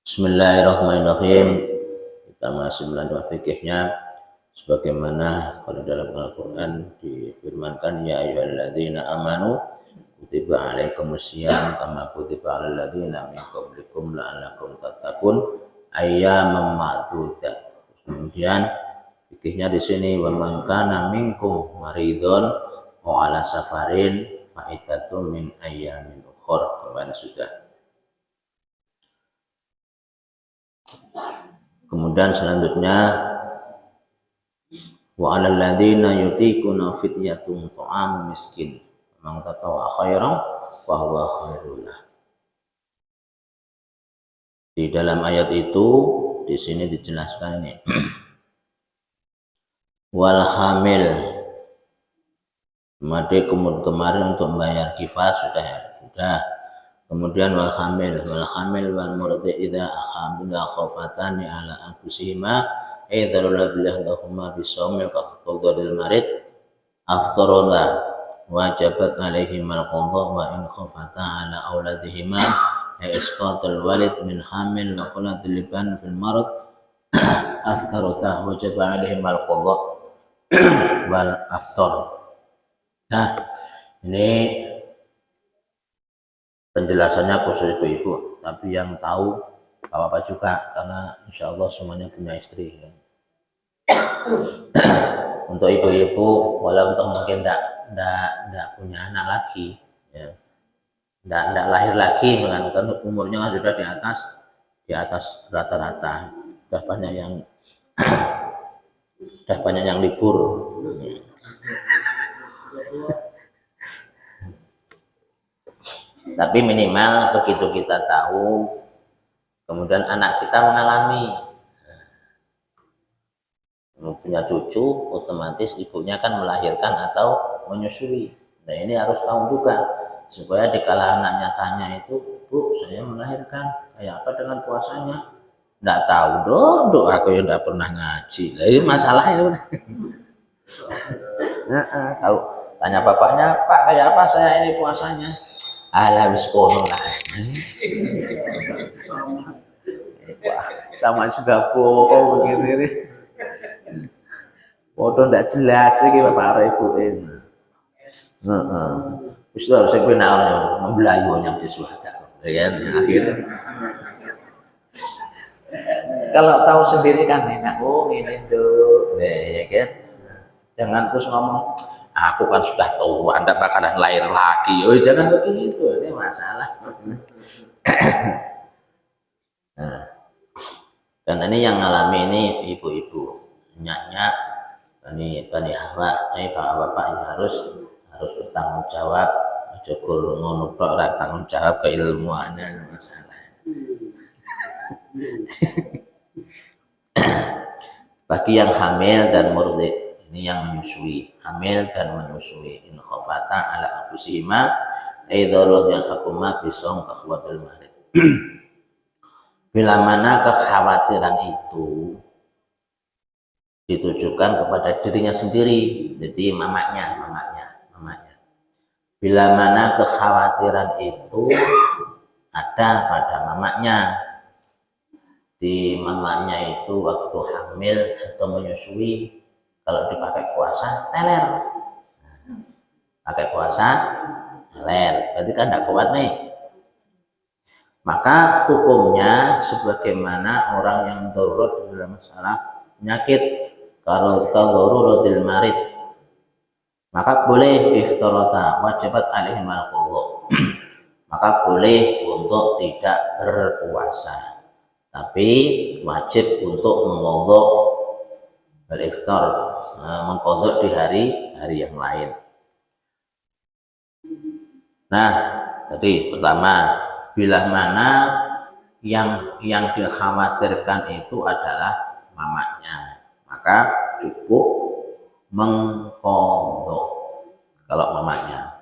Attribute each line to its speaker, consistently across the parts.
Speaker 1: Bismillahirrahmanirrahim. Kita masih melanjutkan fikihnya sebagaimana kalau dalam Al-Qur'an difirmankan ya ayyuhalladzina amanu kutiba alaikumusiyam kama kutiba alal ladzina min qablikum la'allakum tattaqun ayyaman ma'dudat. Kemudian fikihnya di sini wa man kana minkum maridun wa ala safarin fa iddatun min ayyamin ukhra. Kemarin sudah. Kemudian selanjutnya wa 'alal ladzina yutiquna fidyatun ta'am miskin man tatawwa khairan fa huwa khairul lah. Di dalam ayat itu di sini dijelaskan ini wal hamil kemarin untuk membayar kifat sudah. Kemudian wal hamil wal murdi idza hamila khafatani ala anfusihima aidarul billahdahuma bisawmil qadril marid aftarullah wajabat alaihim al-qadha wa in khafata ala auladihima isqatul walid min hamil wa qulatil liban fil marad aftarutah wajaba alaihim al-qadha wal aftar. Nah, ini penjelasannya khusus ibu-ibu, tapi yang tahu bapak-bapak juga karena insya Allah semuanya punya istri ya. Untuk ibu-ibu walaupun mungkin tidak punya anak lagi ya, tidak lahir lagi kan umurnya kan sudah di atas rata-rata, sudah banyak yang libur. Tapi minimal begitu kita tahu, kemudian anak kita mengalami punya cucu, otomatis ibunya kan melahirkan atau menyusui. Nah ini harus tahu juga supaya dikala anaknya tanya itu, Bu saya melahirkan kayak apa dengan puasanya? Nggak tahu dong, aku yang nggak pernah ngaji. Nah, ini masalah itu. Nah, tahu tanya bapaknya, Pak kayak apa saya ini puasanya? Ala wis kono lah. Sama juga bohong begini. Foto ndak jelas iki Bapak karo Ibu. Heeh. Wis harus kowe nek ora membelayu nyampe suara. Ya akhir. Kalau tahu sendiri kan enak, oh ngene Nduk. Ya kan. Jangan terus ngomong aku kan sudah tua, Anda bakalan lahir lagi. Oh, jangan begitu, ini masalah. Nah, dan ini yang ngalami ini ibu-ibu, nyak-nyak, Bani Hawa, tapi bapak-bapak ini harus bertanggung jawab. Cukup ngono tok tanggung jawab keilmuannya masalah. Bagi yang hamil dan murdi, ini yang menyusui, hamil dan menyusui, in khafata ala anfusihima aidarul jalhakuma bisawm kakhwatil marid. Bila mana kekhawatiran itu ditujukan kepada dirinya sendiri, jadi mamanya. Bila mana kekhawatiran itu ada pada mamanya, di mamanya itu waktu hamil atau menyusui, kalau dipakai puasa teler, pakai puasa teler, berarti kan tidak kuat nih. Maka hukumnya sebagaimana orang yang darurat dalam masalah penyakit, kalau daruratil marid, maka boleh iftarata wajibat alaihim al-qadha. Maka boleh untuk tidak berpuasa, tapi wajib untuk mengodok al-iftar, mengkodok di hari yang lain. Nah, tadi pertama, bila mana yang dikhawatirkan itu adalah mamanya, maka cukup mengkodok kalau mamanya.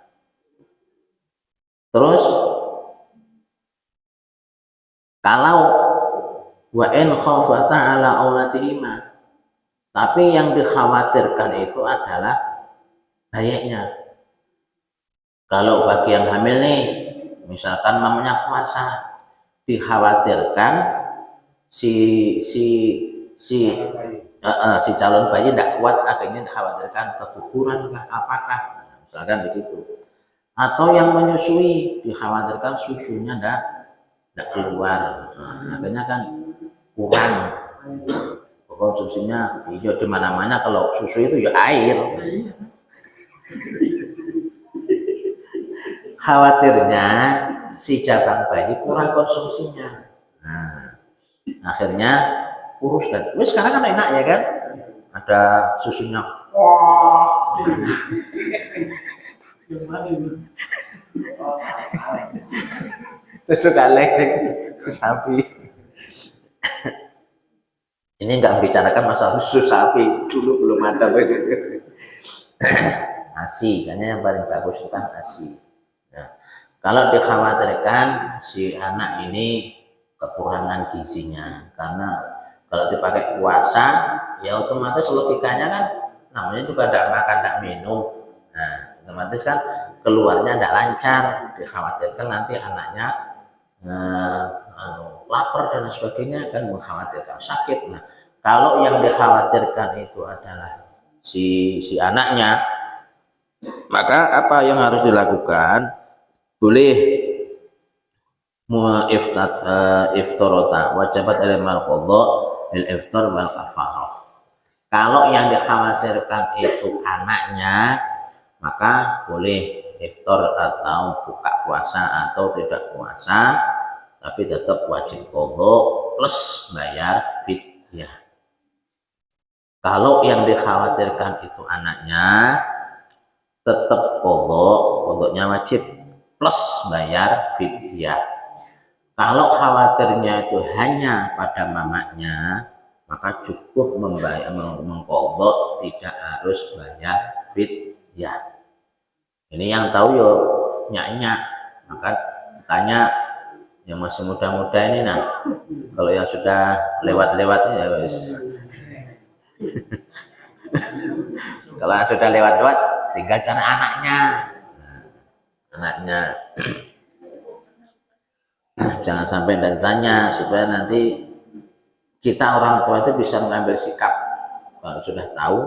Speaker 1: Terus kalau wa in khafata ala auladihima, tapi yang dikhawatirkan itu adalah bayinya. Kalau bagi yang hamil nih, misalkan mamanya puasa, dikhawatirkan si si si si calon bayi tidak kuat, akhirnya dikhawatirkan keguguran kah apakah, nah, misalkan begitu. Atau yang menyusui dikhawatirkan susunya tidak keluar, nah, akhirnya kan kurang konsumsinya. Hijau di mana-mana kalau susu itu ya air. Khawatirnya si cabang bayi kurang konsumsinya. Nah, akhirnya kurus kan. Tapi sekarang kan enak ya kan? Ada susunya. Wah. Susu kaleng sapi. Ini enggak membicarakan masalah susu sapi, dulu belum ada begitu. ASI, karena yang paling bagus itu kan ASI. Nah, kalau dikhawatirkan si anak ini kekurangan gizinya, karena kalau dipakai puasa, ya otomatis logikanya kan namanya juga tidak makan, tidak minum. Nah, otomatis kan keluarnya tidak lancar, dikhawatirkan nanti anaknya lapar dan sebagainya, kan mengkhawatirkan sakit. Nah, kalau yang dikhawatirkan itu adalah si anaknya, maka apa yang harus dilakukan? Boleh iftarota wajibat alimal qadha bil iftar wal kafarah. Kalau yang dikhawatirkan itu anaknya, maka boleh iftar atau buka puasa atau tidak puasa, tapi tetap wajib qadha plus bayar fidyah. Kalau yang dikhawatirkan itu anaknya, tetap qadha wajib plus bayar fidyah. Kalau khawatirnya itu hanya pada mamanya, maka cukup mengqadha, tidak harus bayar fidyah. Ini yang tahu yo nyak-nyak. Maka tanya yang masih muda-muda ini, nah kalau yang sudah lewat-lewat ya wes. Kalau yang sudah lewat-lewat tinggal cara anaknya. Nah, anaknya jangan sampai ditanya, supaya nanti kita orang tua itu bisa mengambil sikap kalau sudah tahu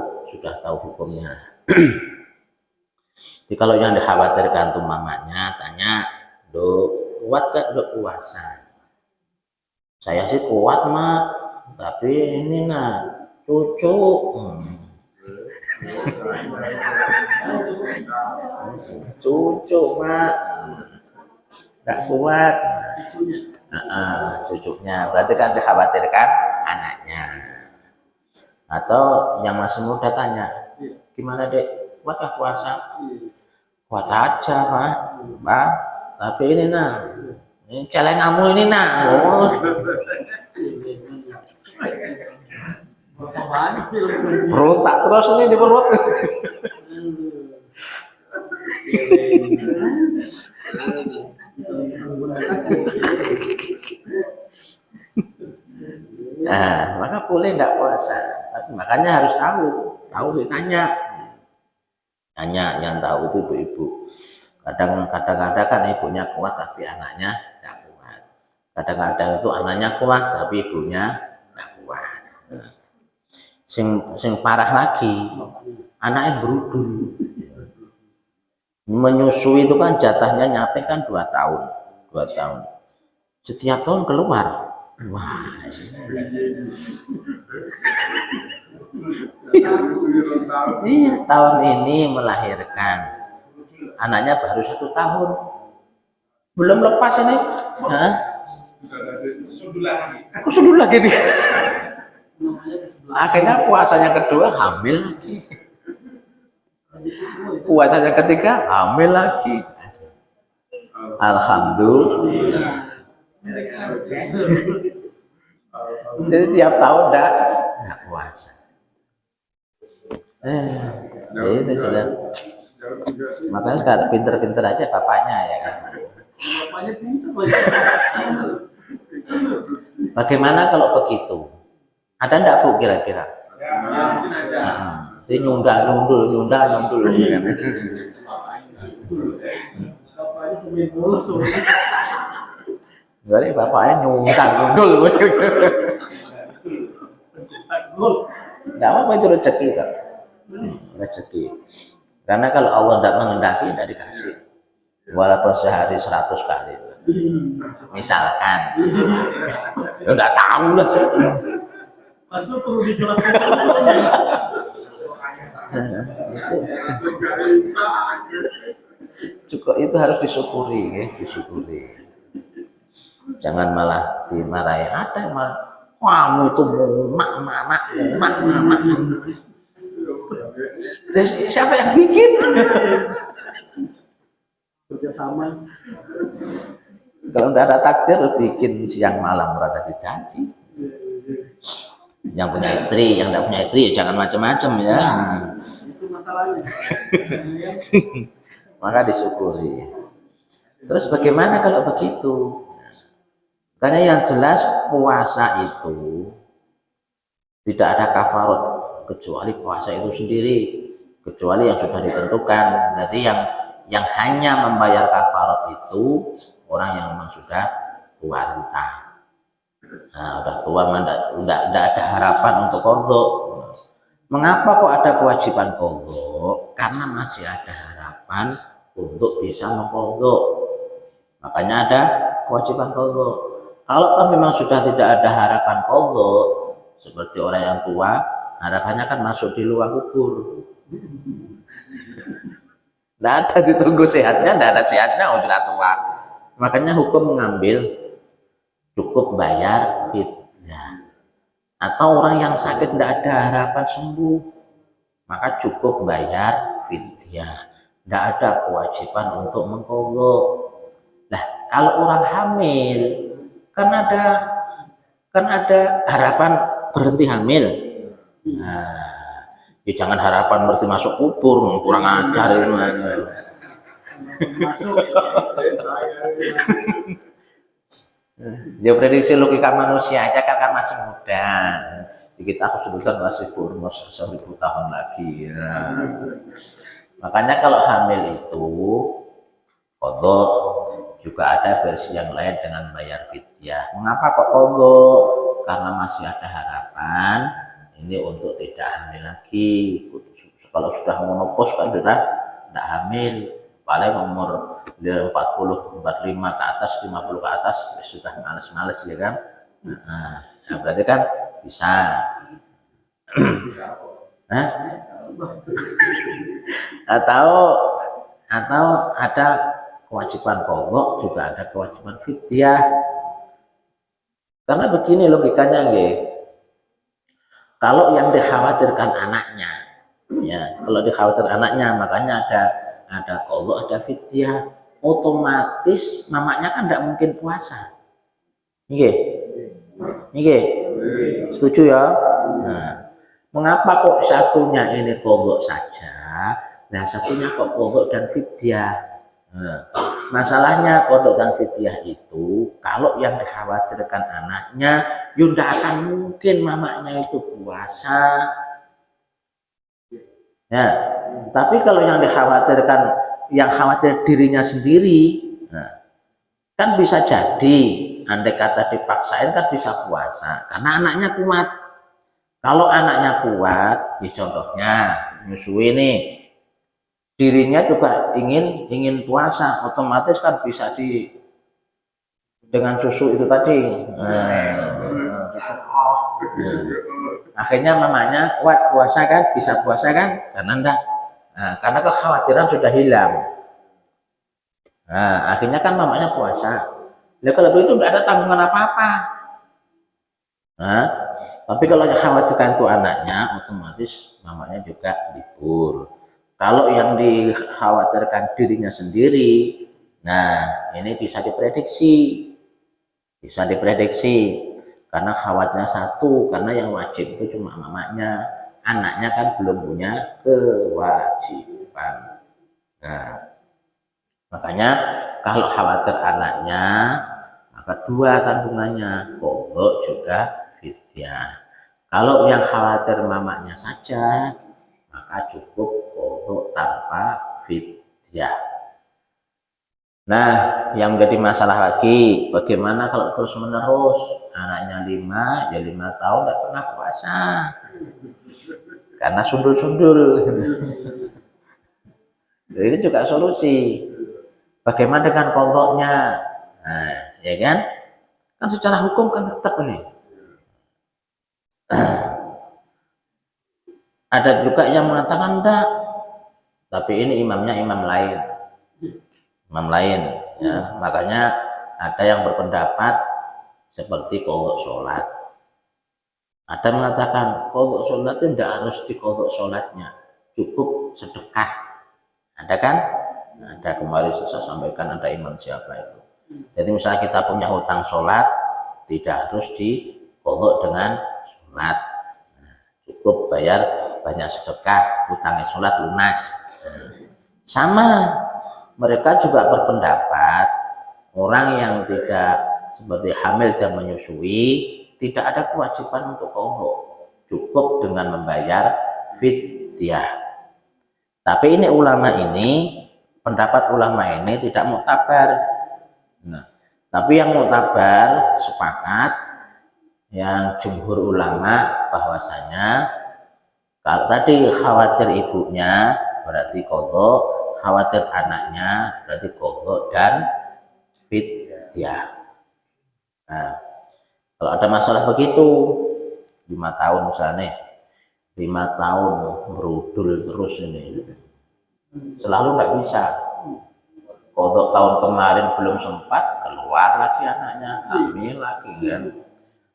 Speaker 1: hukumnya. Jadi kalau yang dikhawatirkan tuh mamanya, tanya, kuat gak dok puasa? Saya sih kuat mak, tapi ini nah cucu. Cucu mak nggak kuat. Cucunya berarti kan dikhawatirkan anaknya. Atau yang masih muda tanya, gimana dek, kuatkah puasa? Kuat aja pak, tapi ini nah, ini celengamu ini nah. Berontak terus ini di perut. Nah, maka boleh tidak puasa, tapi makanya harus tahu ditanya. Tanya yang tahu itu ibu-ibu. Kadang-kadang kan ibunya kuat tapi anaknya tidak kuat. Kadang-kadang itu anaknya kuat tapi ibunya tidak kuat. Nah, sing parah lagi, anaknya berudul. Menyusui itu kan jatahnya nyampe kan 2 tahun. Setiap tahun keluar. Wah. Iya, tahun ini melahirkan. Anaknya baru 1 tahun. Belum lepas ini. Hah? Sudul lagi nih. Akhirnya puasanya kedua hamil lagi. Puasanya ketiga hamil lagi. Alhamdulillah. Jadi tiap tahun enggak puasa. Itu sudah. Makanya sekarang pinter-pinter aja bapaknya ya kan. Bapaknya pinter. Bagaimana kalau begitu? Ada enggak Bu kira-kira? Itu nyundul. Jadi bapaknya nyungkang gundul. Enggak apa-apa itu rezeki kan. Rezeki. Karena kalau Allah tidak menghendaki tidak dikasih. Walaupun sehari 100 kali. Misalkan. Enggak tahu lah.
Speaker 2: Masuk perlu dijelaskan.
Speaker 1: Cukup itu harus disyukuri, ya, disyukuri. Jangan malah dimarahi. Ada yang malah, kamu itu munak. Siapa yang bikin?
Speaker 2: Kerjasama.
Speaker 1: Kalau tidak ada takdir, bikin siang malam rata jadi. Yang punya istri, yang tidak punya istri, ya jangan macam-macam ya.
Speaker 2: Itu masalahnya.
Speaker 1: Maka disyukuri. Terus bagaimana kalau begitu? Karena yang jelas puasa itu tidak ada kafarat kecuali puasa itu sendiri, kecuali yang sudah ditentukan. Berarti yang hanya membayar kafarat itu orang yang memang sudah tua renta. Nah, udah tua tidak ada harapan untuk qadha. Mengapa kok ada kewajiban qadha? Karena masih ada harapan untuk bisa mengqadha. Makanya ada kewajiban qadha. Kalau toh memang sudah tidak ada harapan qadha, seperti orang yang tua, harapannya kan masuk di luar kubur. Tidak ada ditunggu sehatnya, tidak ada sehatnya, sudah tua. Makanya hukum mengambil cukup bayar fidyah. Atau orang yang sakit tidak ada harapan sembuh, maka cukup bayar fidyah. Tidak ada kewajiban untuk mengqadha. Nah, kalau orang hamil kan ada harapan berhenti hamil. Nah, ya jangan harapan mesti masuk kubur, kurang ajar ini.
Speaker 2: Masuk.
Speaker 1: Ya prediksi logika manusia aja kan masih muda. Kita aku sebutkan masih umur 1000 tahun lagi ya. Makanya kalau hamil itu qadha, juga ada versi yang lain dengan bayar fidyah. Mengapa kok qadha? Karena masih ada harapan ini untuk tidak hamil lagi. Kalau sudah menopause kan sudah tidak hamil, paling umur 40, 45 ke atas, 50 ke atas sudah males-males ya kan. Nah, berarti kan bisa. atau ada kewajiban qadha, juga ada kewajiban fidyah. Karena begini logikanya nggih. Kalau yang dikhawatirkan anaknya, ya, kalau dikhawatir anaknya, makanya ada qadha, ada fidyah. Otomatis mamanya kan tidak mungkin puasa. Nggih. Nggih. Setuju ya? Nah, mengapa kok satunya ini qadha saja, nah satunya kok qadha dan fidyah? Nah, masalahnya qadha dan fidyah itu kalau yang dikhawatirkan anaknya, ya tidak akan mungkin mamanya itu puasa. Ya, tapi kalau yang dikhawatirkan, yang khawatir dirinya sendiri, nah, kan bisa jadi andai kata dipaksain kan bisa puasa karena anaknya kuat. Kalau anaknya kuat, ya contohnya nyusui nih, dirinya juga ingin puasa, otomatis kan bisa dengan susu itu tadi. Akhirnya mamanya kuat puasa kan, bisa puasa kan, karena enggak. Nah, karena kekhawatiran sudah hilang. Nah, akhirnya kan mamanya puasa. Nah, kalau begitu enggak ada tanggungan apa-apa. Nah, tapi kalau yang khawatirkan itu anaknya, otomatis mamanya juga libur. Kalau yang dikhawatirkan dirinya sendiri, nah ini bisa diprediksi. Bisa diprediksi. Karena khawatirnya satu, karena yang wajib itu cuma mamanya, anaknya kan belum punya kewajiban. Nah, makanya kalau khawatir anaknya, maka dua tanggungannya, qadha juga fidyah. Kalau yang khawatir mamanya saja, maka cukup qadha tanpa fidyah. Nah, yang menjadi masalah lagi, bagaimana kalau terus menerus anaknya 5, ya 5 tahun tidak pernah puasa karena sundul-sundul. Jadi itu juga solusi. Bagaimana dengan kodoknya? Nah, ya kan? Kan secara hukum kan tetap ini. Ada juga yang mengatakan enggak, tapi ini imamnya imam lain, ya. Makanya ada yang berpendapat seperti kodok sholat. Ada mengatakan kodok sholat itu tidak harus di kodok sholatnya, cukup sedekah. Ada kan? Ada kemarin saya sampaikan ada imam siapa itu. Jadi misalnya kita punya hutang sholat, tidak harus di kodok dengan sholat. Nah, cukup bayar banyak sedekah, hutangnya sholat lunas. Nah, sama, mereka juga berpendapat orang yang tidak seperti hamil dan menyusui tidak ada kewajiban untuk kodok, cukup dengan membayar fidyah. Tapi ini pendapat ulama ini tidak muktabar. Nah, tapi yang muktabar sepakat yang jumhur ulama bahwasanya kalau tadi khawatir ibunya berarti kodok, khawatir anaknya berarti kodok dan fidyah. Nah, kalau ada masalah begitu 5 tahun misalnya, 5 tahun berudul terus ini, selalu nggak bisa. Kodok tahun kemarin belum sempat, keluar lagi anaknya, hamil lagi kan.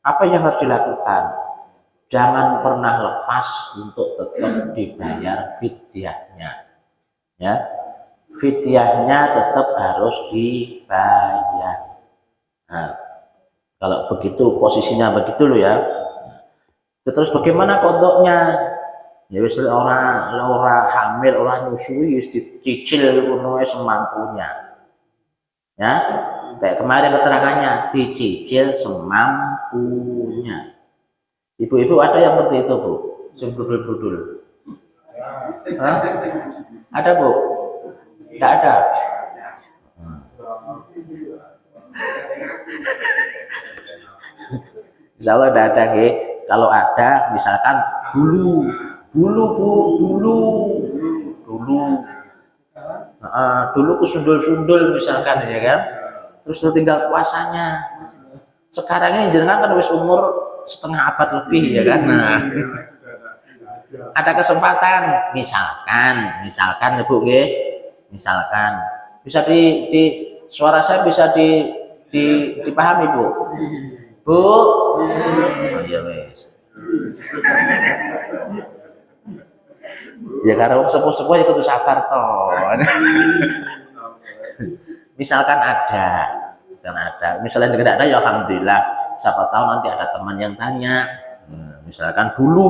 Speaker 1: Apa yang harus dilakukan? Jangan pernah lepas untuk tetap dibayar fidyahnya, ya. Fidyahnya tetap harus dibayar. Nah, kalau begitu posisinya begitu loh ya. Terus bagaimana kodoknya? Ya wis orang hamil, orang nyusui wis dicicil ngono semampunya. Ya, kayak kemarin keterangannya dicicil semampunya. Ibu-ibu ada yang seperti itu, Bu? Sembudul-budul. Ada, Bu? Tidak ada. Insya Allah tidak ada, ya. Kalau ada, misalkan dulu, dulu kusundul-sundul misalkan, ya kan? Terus tinggal puasanya. Sekarang ini jenengan kan wis umur setengah abad lebih, ya kan? Nah, ada kesempatan, misalkan Ibu nggih, misalkan bisa di suara saya bisa dipahami, Bu? Bu? Oh iya wes. Ya karena sepuh-sepuh ikut sabar toh. Misalkan ada, misalnya tidak ada ya alhamdulillah, siapa tahu nanti ada teman yang tanya. Misalkan dulu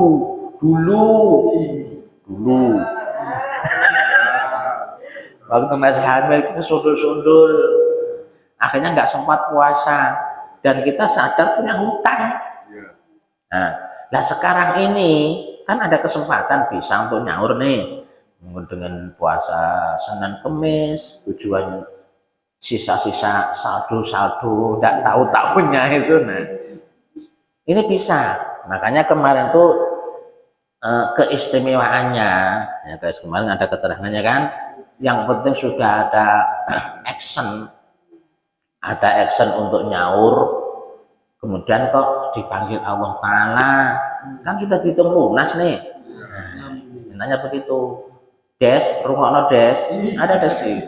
Speaker 1: waktu masih hamil kita sundul-sundul, akhirnya nggak sempat puasa dan kita sadar punya hutang. Nah sekarang ini kan ada kesempatan bisa untuk nyaur nih dengan puasa Senin Kemis, tujuan sisa-sisa saldo tidak tahu tahunnya itu. Nah ini bisa, makanya kemarin tuh keistimewaannya ya guys, kemarin ada keterangannya kan, yang penting sudah ada action untuk nyaur, kemudian kok dipanggil Allah Ta'ala, kan sudah dihitung lunas nih. Nah, nanya begitu, Des, rungokno Des, ada Des sih.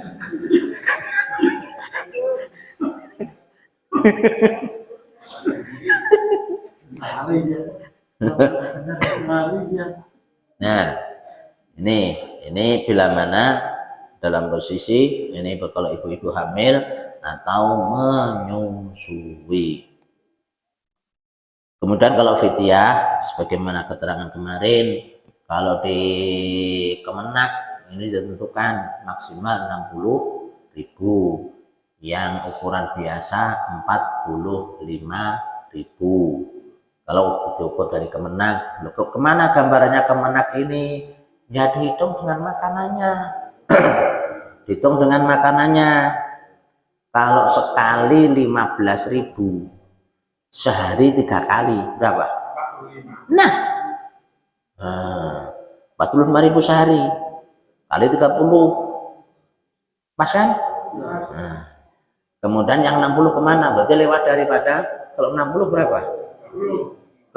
Speaker 1: Nah, ini bila mana dalam posisi ini kalau ibu-ibu hamil atau menyusui. Kemudian kalau fidyah, sebagaimana keterangan kemarin, kalau di Kemenak ini ditentukan maksimal 60.000, yang ukuran biasa 45.000. Kalau diukur dari Kemenak, kemana gambarannya Kemenak ini? Ya dihitung dengan makanannya. Dihitung dengan makanannya. Kalau sekali 15.000, sehari 3 kali berapa? Nah, 45.000 sehari kali 30, pas kan? Nah, kemudian yang 60 kemana? Berarti lewat daripada, kalau 60 berapa? 20.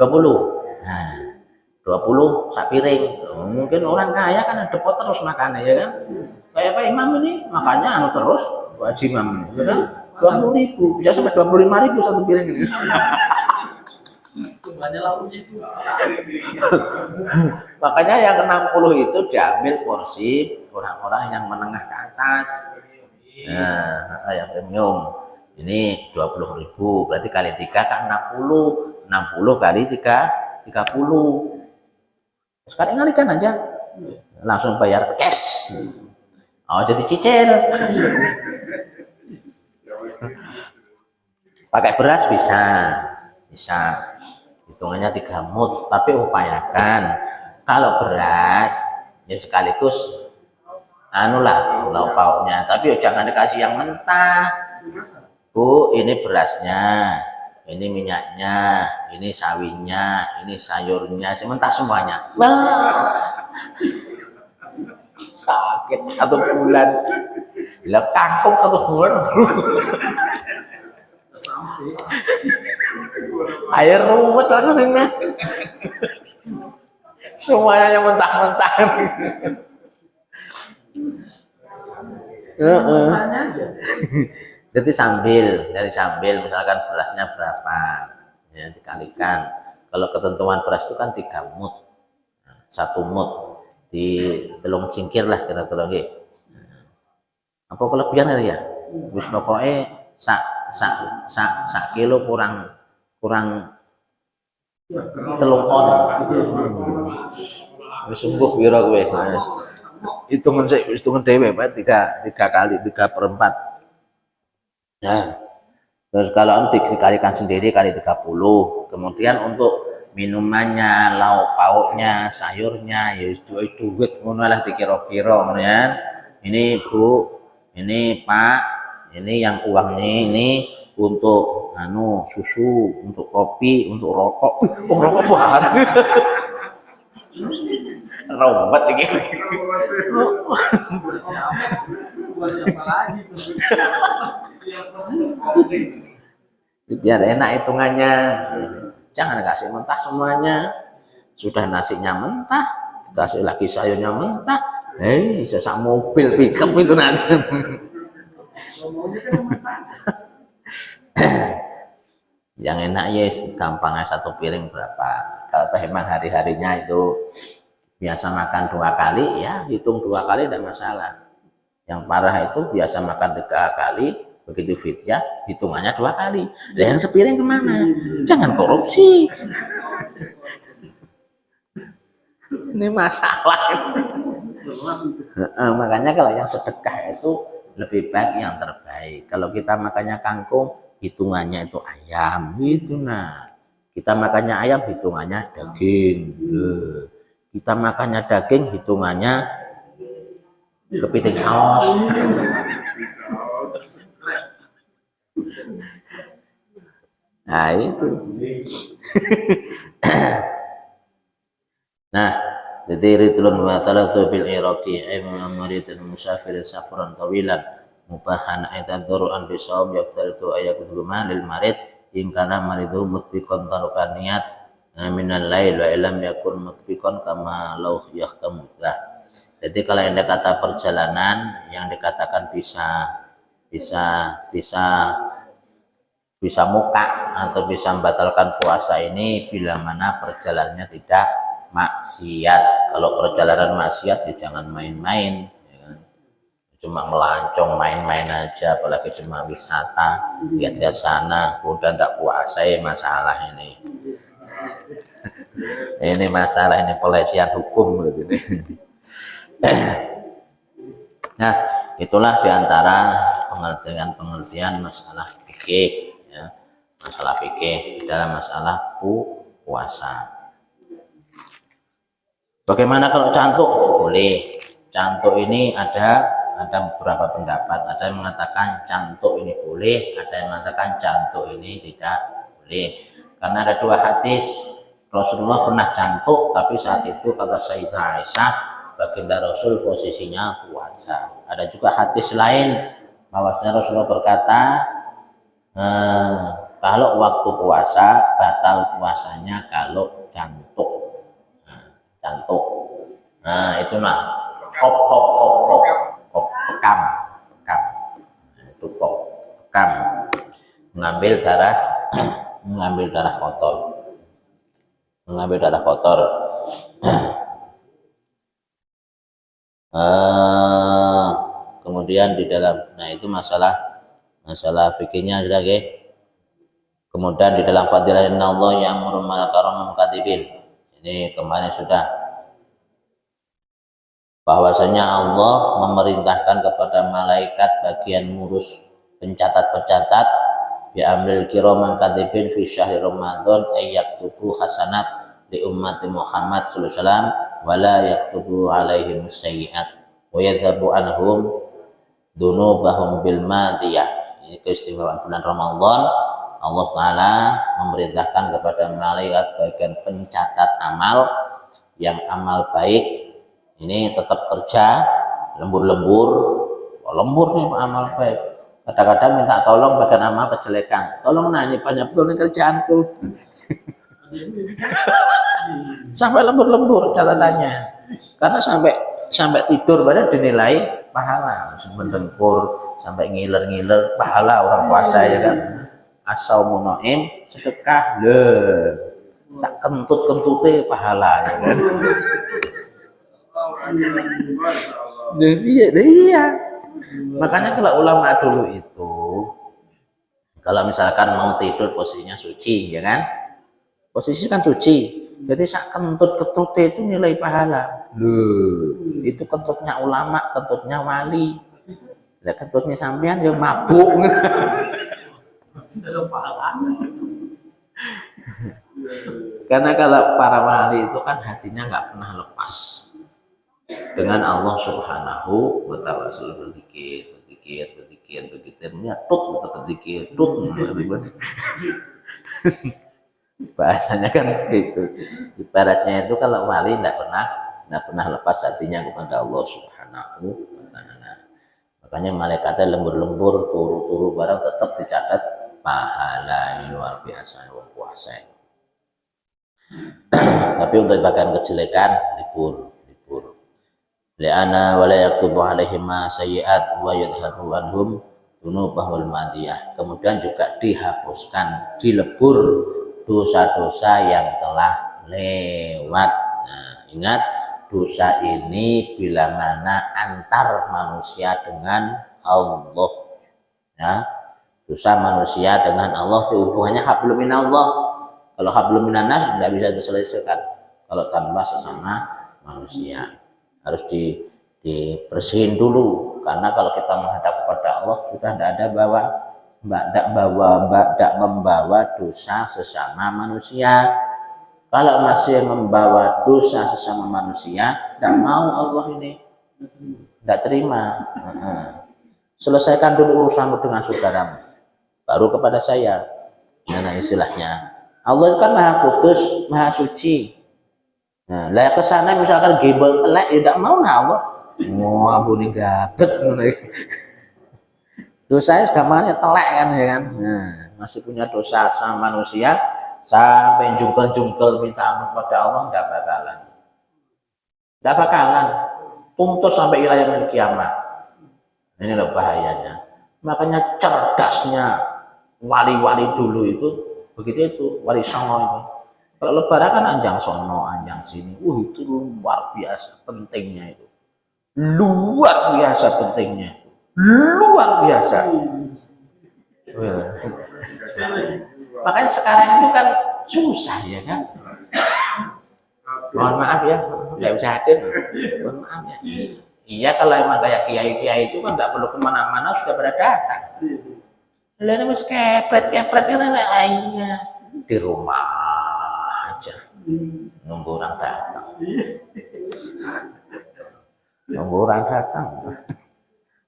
Speaker 1: Nah, 20 sak piring. Mungkin orang kaya kan ada pot terus makannya, ya kan? Kayak Pak Imam ini makannya anu terus, Haji Imam ini, ya kan? 20.000, bisa sampai 25.000 satu piring ini. Makanya yang 60 itu diambil porsi orang-orang yang menengah ke atas. Nah, yang premium. Ini 20.000, berarti kali 3 kan 60. 60 kali 3, 30. Sekarang ngalikan aja. Langsung bayar cash. Oh, jadi cicil. Pakai beras bisa. Hitungannya 3 mut, tapi upayakan kalau beras ya sekaligus anulah lauk pauknya, tapi jangan dikasih yang mentah. Bu, ini berasnya, ini minyaknya, ini sawinya, ini sayurnya, sementara semuanya. Sakit 1 bulan. Bila kangkung 1 bulan. Air ruwet lah kan ini. Semuanya yang mentah-mentah. Jadi sambil misalkan berasnya berapa, ya dikalikan. Kalau ketentuan beras itu kan 3 mut, 1 mut di telung cingkir lah kira-kira gitu. Apa kelebihan ya? Wis pokoknya sak kilo kurang telung on. Wis sungguh pira kowe wis. Hitungan dhewe Pak, 3 kali 3/4. Nah, terus kalau dikalikan sendiri kali 30. Kemudian untuk minumannya, lauk pauknya, sayurnya, ya duit ngono lah dikira-kira ya. Ini Bu, ini Pak, ini yang uangnya ini untuk susu, untuk kopi, untuk rokok. Oh, rokok barang. Robot ini. Biar enak hitungannya. Jangan kasih mentah semuanya. Sudah nasinya mentah, kasih lagi sayurnya mentah. Sesak mobil pickup itu nanti. Yang enak ya gampangnya 1 piring berapa. Kalau emang hari-harinya itu biasa makan 2 kali, ya hitung 2 kali tidak masalah. Yang parah itu biasa makan 3 kali, begitu fidyah hitungannya 2 kali. Nah, yang sepiring kemana? Jangan korupsi. Ini masalah. Makanya kalau yang sedekah itu lebih baik yang terbaik. Kalau kita makannya kangkung, hitungannya itu ayam gitu. Nah, kita makannya ayam, hitungannya daging. Kita makannya daging, hitungannya kepiting saus. Nah itu. Nah, jadi ridlun wa thalathu bil iraqi amaritan musafir safaran tawilan mubahan aitadurun bisawm yaqtaritu ayakutu lil marid in kana maridu mutbiqan tarukan niat minal lail wa illam yakun mutbiqan kama law yahtamu. Jadi kalau yang kata perjalanan yang dikatakan bisa muka atau bisa membatalkan puasa ini bila mana perjalanannya tidak maksiat. Kalau perjalanan maksiat ya jangan main-main, ya kan? Cuma melancong main-main aja, apalagi cuma wisata lihat-lihat sana kemudian tidak puasa, masalah ini. Ini masalah, ini pelecehan hukum gitu. Nah, itulah diantara pengertian masalah fikih, ya. Masalah fikih dalam masalah puasa. Bagaimana kalau cantuk? Boleh. Cantuk ini ada ada beberapa pendapat, ada yang mengatakan cantuk ini boleh, ada yang mengatakan cantuk ini tidak boleh. Karena ada dua hadis, Rasulullah pernah cantuk, tapi saat itu kata Sayyidah Aisyah, baginda Rasul posisinya puasa. Ada juga hadis lain, bahwasanya Rasulullah berkata, kalau waktu puasa batal puasanya kalau cantuk. Cantuk. Nah, itu mah pekam. Nah, itu pekam. Mengambil darah kotor. Kemudian di dalam, nah itu masalah fikihnya sudah, okay? Kemudian di dalam fadilah Allah yang murmal karamam katibin, ini kemarin sudah, bahwasanya Allah memerintahkan kepada malaikat bagian ngurus pencatat bi amril kiraman katibin fi syahri Ramadan ayyaktubu hasanat li ummati Muhammad sallallahu alaihi wasallam wala yaktubu alaihim sayyi'at wa yadhabu anhum dunubahum bil madiyah. Ini keistimewaan bulan Ramadan. Allah Ta'ala memerintahkan kepada malaikat bagian pencatat amal, yang amal baik ini tetap kerja lembur nih amal baik. Kadang-kadang minta tolong bagian amal kejelekan, tolong nanya banyak betul nih kerjaanku. Sampai lembur catatannya, karena sampai tidur pada dinilai pahala, mendengkur sampai ngiler pahala orang puasa, ya kan. As-saumu no'im, sedekah sak kentut-kentute pahala, ya kan. Iya. Makanya kalau ulama dulu itu, kalau misalkan mau tidur posisinya suci, ya kan, posisi kan suci, jadi sak kentut-kentute itu nilai pahala. Itu kentutnya ulama, kentutnya wali. Lah kentutnya sampean yang mabuk. Karena kalau para wali itu kan hatinya nggak pernah lepas dengan Allah Subhanahu wa Ta'ala, selalu berzikir, bahasanya kan begitu. Ibaratnya itu kalau wali nggak pernah lepas hatinya kepada Allah Subhanahu wa Ta'ala. Makanya malaikatnya lembur turu barang tetap dicatat pahala yang luar biasa orang puasa. Tapi untuk bagian kejelekan libur. Li'ana wa la yaktubu alaihim ma sayyi'at wa yadhhabu anhum dunubahul madiyah. Kemudian juga dihapuskan, dilebur dosa-dosa yang telah lewat. Nah, ingat, dosa ini bila mana antar manusia dengan Allah, ya. Dosa manusia dengan Allah itu hubungannya hablum minallah. Kalau hablum minannas tidak bisa diselesaikan kalau tanpa sesama manusia. Harus dibersihin dulu, karena kalau kita menghadap kepada Allah sudah tidak membawa dosa sesama manusia. Kalau masih membawa dosa sesama manusia, tidak mau Allah ini, tidak terima. Selesaikan dulu urusanmu dengan saudaramu, baru kepada saya. Nah, istilahnya Allah kan maha kudus, maha suci. Nah, lah kesana misalkan gembel telek, ya tidak mau Allah. Mau ampuni gabet, dosanya sudah mana telek kan, ya kan. Nah, masih punya dosa sama manusia, sampai jungkel minta ampun kepada Allah, tidak bakalan tuntus sampai wilayah kiamat. Ini loh bahayanya. Makanya cerdasnya wali-wali dulu itu begitu, itu wali songo itu. Kalau lebaran kan anjang sono, anjang sini. Itu luar biasa pentingnya itu. Luar biasa pentingnya. Luar biasa. Makanya sekarang itu kan susah, ya kan. Mohon maaf ya, nggak bisa hadir. Mohon maaf ya. Iya, kalau emang kayak kiai-kiai itu kan nggak perlu kemana-mana, sudah pada datang. Lalu ini kepret kan, di rumah aja nunggu orang datang.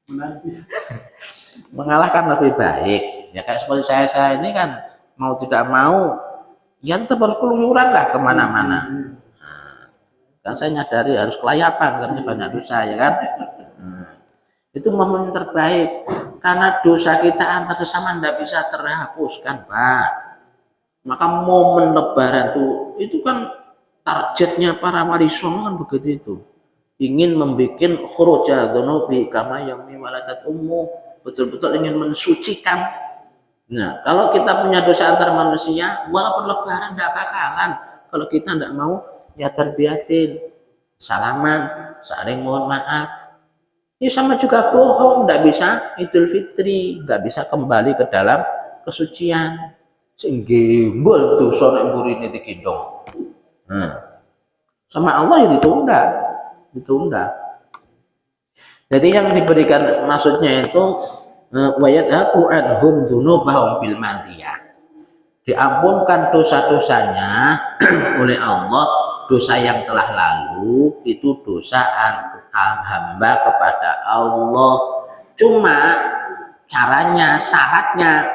Speaker 2: Menanti.
Speaker 1: Mengalah kan lebih baik. Ya kayak seperti saya ini kan mau tidak mau ya tetap harus keluyuran lah kemana-mana. Nah, kan saya nyadari harus kelayapan karena banyak dosa ya kan. Itu momen terbaik karena dosa kita antar sesama tidak bisa terhapuskan, Pak. Maka momen lebaran itu kan targetnya para wali songo kan begitu itu. Ingin membuat khuruja dzunubi kama yaumi waladat ummu, betul-betul ingin mensucikan. Nah, kalau kita punya dosa antar manusia, walaupun lebaran tidak bakalan. Kalau kita tidak mau ya terbiatin, salaman, saling mohon maaf. Ini sama juga bohong, tidak bisa Idul Fitri, tidak bisa kembali ke dalam kesucian. Sehingga tuh sore ini digendong. Nah, sama Allah ya ditunda. Jadi yang diberikan maksudnya itu wayadhabu anhum dzunubahum bil madiyah. Diampunkan dosa-dosanya oleh Allah, dosa yang telah lalu itu dosa hamba kepada Allah. Cuma caranya, syaratnya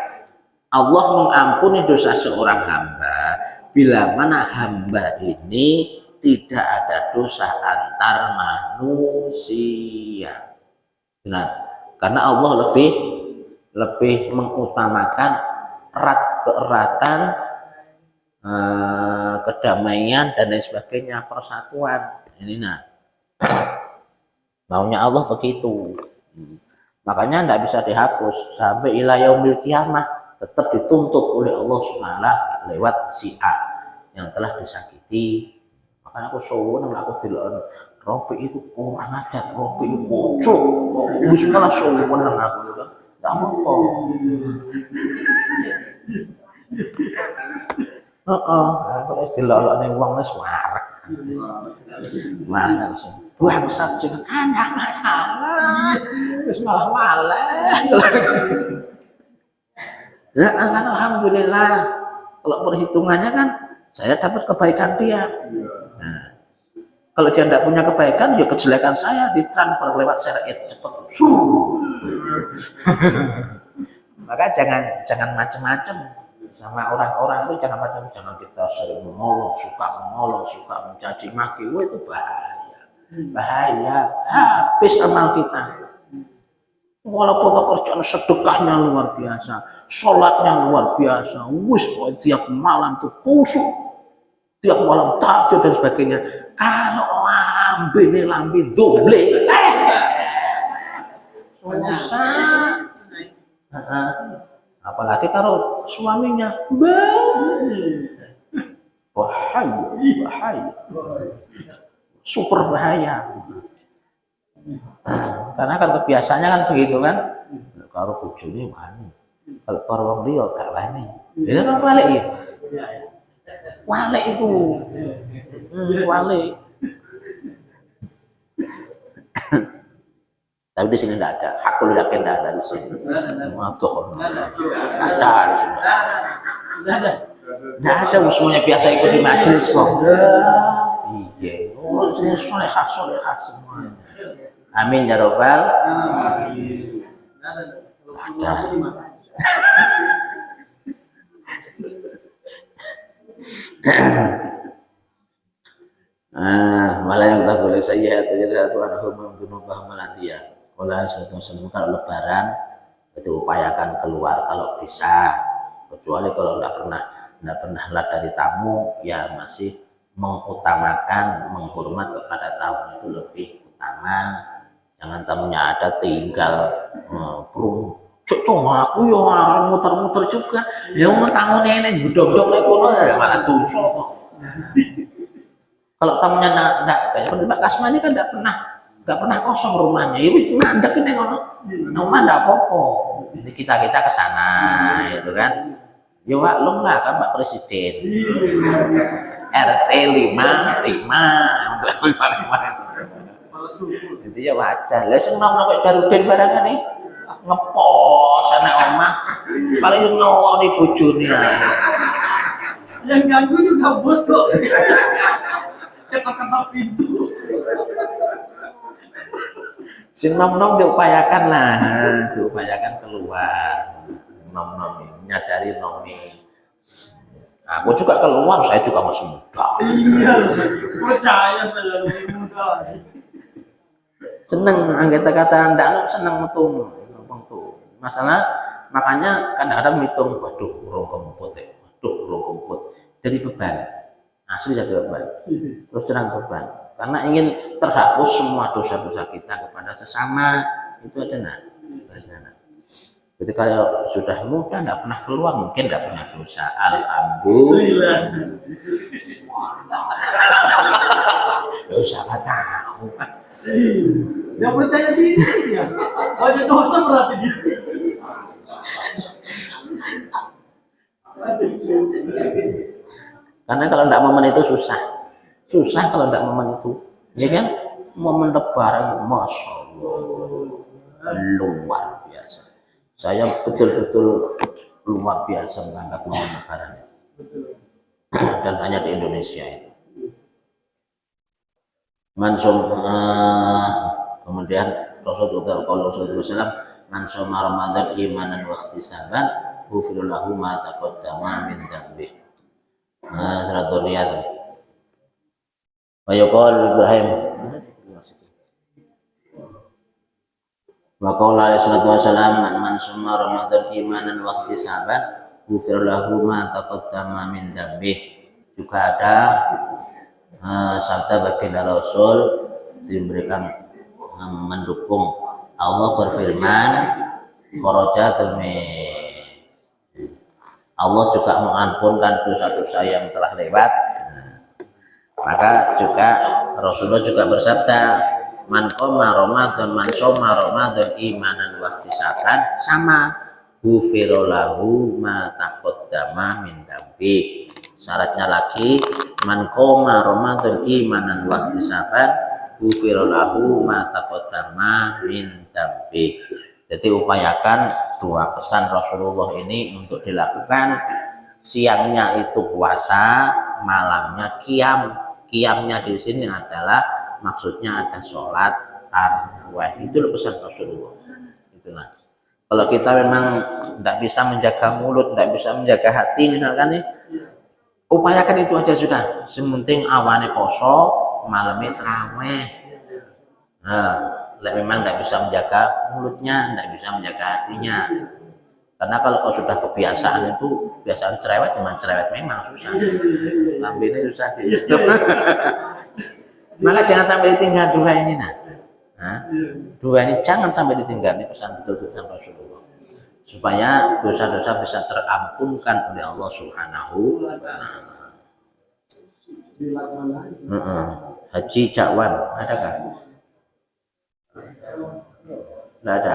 Speaker 1: Allah mengampuni dosa seorang hamba bila mana hamba ini tidak ada dosa antar manusia. Nah, karena Allah lebih mengutamakan keeratan, kedamaian dan lain sebagainya, persatuan. Ini nah maunya Allah begitu. Makanya tidak bisa dihapus sampai ila yaumil kiamah, tetap dituntut oleh Allah Subhanahu lewat si A yang telah disakiti. Makanya aku suwun aku delok Robi itu orang ajar, Robi itu bocor, wis malah suwun nang aku kan. Enggak apa-apa. Aku wis delok-delokne wong wis warak. Mana langsung bangsat sih ada masalah terus malah ya kan alhamdulillah kalau perhitungannya kan saya dapat kebaikan dia. Nah, kalau dia tidak punya kebaikan ya kejelekan saya ditransfer lewat syariat cepat. Maka jangan macam-macam sama orang-orang itu, jangan kita sering menolong, suka mencaci maki, itu bahaya, habis amal kita. Walaupun kerjaan sedekahnya luar biasa, sholatnya luar biasa, tiap malam tuh kusuk, tiap malam tahajud dan sebagainya. Kalau lambe doble, susah. Apalagi kalau suaminya bahaya, super bahaya. Karena kan kebiasaannya kan begitu kan, kalau bojone wani, kalau karo wong liya gak wani. Itu kan walik ya. Walik itu, walik. Tapi di sini tidak ada, hakul yakin tidak ada di sini. Ada di sini. Tidak ada, semuanya biasa ikut di majelis kok. Iya, sini solehah semuanya. Amin ya robbal. Ada. Malah yang tak boleh saya itu ada hubungan tunubah melantia. Oleh suatu kalau lebaran itu upayakan keluar kalau bisa, kecuali kalau tidak pernah lihat dari tamu ya masih mengutamakan menghormat kepada tamu itu lebih utama. Jangan tamunya ada tinggal cuk aku yo arep muter-muter juga ya mau tamu nenek bedog-bedog nek kono ya malah dosa kok. Kalau tamunya enggak kayak seperti Pak Kasmani kan enggak pernah kosong rumahnya. Ya wis mandek nek ngono. Rumah enggak apa-apa. Jadi kita ke sana itu kan. Ya maklum lah kan Pak Presiden. RT 55. Itu ya wajar. Lah sing nom kok Jarudin barangan nih ngepos anak omah. Paling ngeloni bojone ae.
Speaker 2: Yang ganggu juga bos kok. Ketok-ketok pintu.
Speaker 1: Sing nom-nom diupayakan lah, diupayakan keluar. Nom-nom nyadari nomi. Aku juga keluar, saya juga masih muda.
Speaker 2: Iya, percaya saya lebih muda.
Speaker 1: Seneng anggota kata ndak seneng metu tuh. Masalah makanya kadang-kadang ngitung, waduh urung kemput ya. Waduh urung kemput. Jadi beban. Asli jadi beban. Terus terang beban. Karena ingin terhapus semua dosa-dosa kita kepada sesama. Itu aja nak. Jadi kalau sudah muda tidak pernah keluar, mungkin tidak punya dosa. Alhamdulillah. Ya siapa tahu.
Speaker 2: Yang percaya diri ya. Banyak dosa berarti dia.
Speaker 1: Karena kalau tidak momen itu susah kalau tidak momen itu, ya kan? Momen lebaran, masya Allah, luar biasa. Saya betul-betul luar biasa menganggap momen lebaran dan hanya di Indonesia itu. Kemudian Rasulullah SAW mansoma Ramadan imanan wa ihtisaban ghufira lahu ma taqaddama min dzambi. Surat Riyad. Wa yaqul Ibrahim wa qala sallallahu alaihi wasallam man summa Ramadan imanan wa ihtisaban ghufira lahu ma taqaddama min dzambi. Juga ada sabda baginda Rasul diberikan mendukung. Allah berfirman, Allah juga mengampunkan dosa-dosa yang telah lewat. Maka juga Rasulullah juga bersabda, man qoma Ramadan, man shoma Ramadan imanan wa ihtisaban sama ghufira lahu ma taqaddama min dzambi. Syaratnya lagi, man qoma Ramadan imanan wa ihtisaban ghufira lahu ma taqaddama min dzambi. Jadi upayakan dua pesan Rasulullah ini untuk dilakukan. Siangnya itu puasa, malamnya qiyam. Qiyamnya di sini adalah maksudnya ada sholat tarawih. Itu pesan Rasulullah. Itulah. Kalau kita memang tidak bisa menjaga mulut, tidak bisa menjaga hati misalkan nih, upayakan itu aja sudah. Sementing awane poso, malamnya tarawih. Nah, memang tidak bisa menjaga mulutnya, tidak bisa menjaga hatinya. Karena kalau sudah kebiasaan itu, kebiasaan cerewet dengan cerewet memang susah. Lambene susah. Maka jangan sampai ditinggal dua ini nah. Dua ini jangan sampai ditinggal, ini pesan betul-betul Rasulullah. Supaya dosa-dosa bisa terampunkan oleh Allah Subhanahu wa taala. Haji Cakwan, adakah? Tidak ada.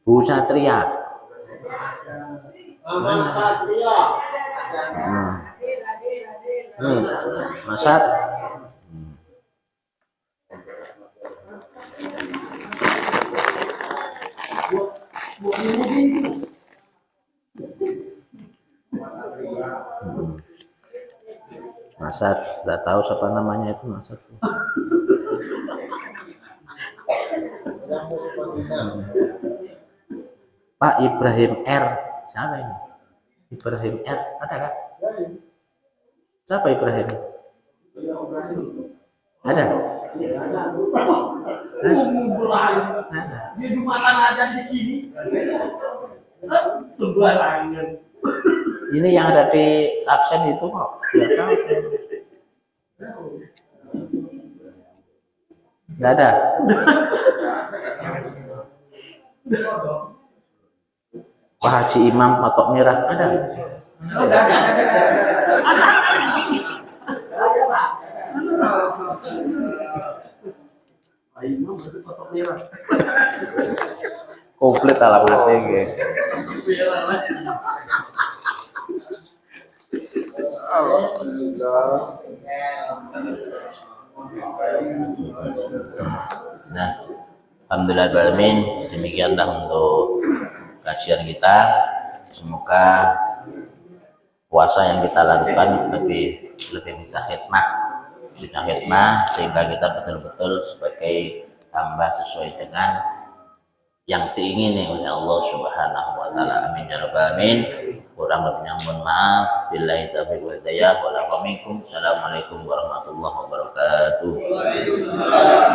Speaker 1: Bu Satria.
Speaker 2: Mama Satria.
Speaker 1: Masat. Masat, tidak tahu siapa namanya itu Masat. Pak Ibrahim R. Siapa ini? Ibrahim R. Ada kan? Siapa Ibrahim? Ada?
Speaker 2: Ada. Dia jumatan aja di sini. Sembarangan.
Speaker 1: Ini yang ada di absen itu kok. Nggak ada. Pak Haji Imam Patok Merah ada. Komplit alamatnya gitu. Nah, alhamdulillah demikianlah untuk kajian kita. Semoga puasa yang kita lakukan lebih bisa hikmah sehingga kita betul-betul sebagai hamba sesuai dengan yang diingini oleh Allah Subhanahu wa taala. Amin ya rabbal alamin. Kurang lebihnya mohon maaf. Billahi taufiq wal hidayah. Assalamualaikum warahmatullahi wabarakatuh.